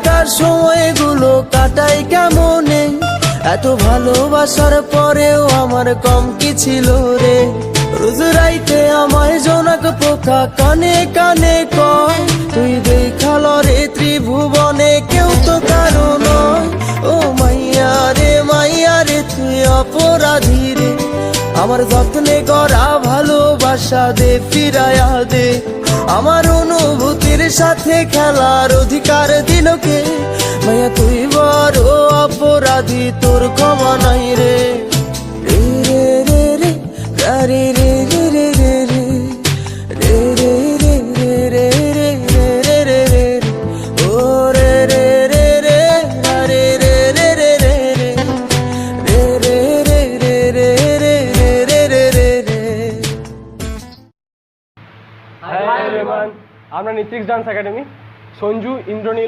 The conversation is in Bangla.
একার সময়গুলো কাটাই কেমনে, এত ভালোবাসার পরেও আমার কম কি ছিল রে। রোজ রাইতে আমায় জোনাক পোকা কানে কানে কয়, তুই দেখাল রে ত্রিভুবনে কেউ তো কারো নয়। ও মাইয়া রে তুই অপরাধী রে, আমার যত্নে করা ভালোবাসা দে ফিরায়া দে। আমার অনুভূতির সাথে খেলার অধিকার দিল কে, মাইয়া তুই বড় অপরাধী, তোর ক্ষমা নাই রে। রে রে রে রে রে রে রে রে রে রে রে রে রে রে রে রে রে ও রে রে রে রে রে রে রে রে রে রে রে রে রে রে রে রে। হাই এভরিওয়ান, আমরা নিত্রিক্স ডান্স একাডেমি, সঞ্জু, ইন্দ্রনীল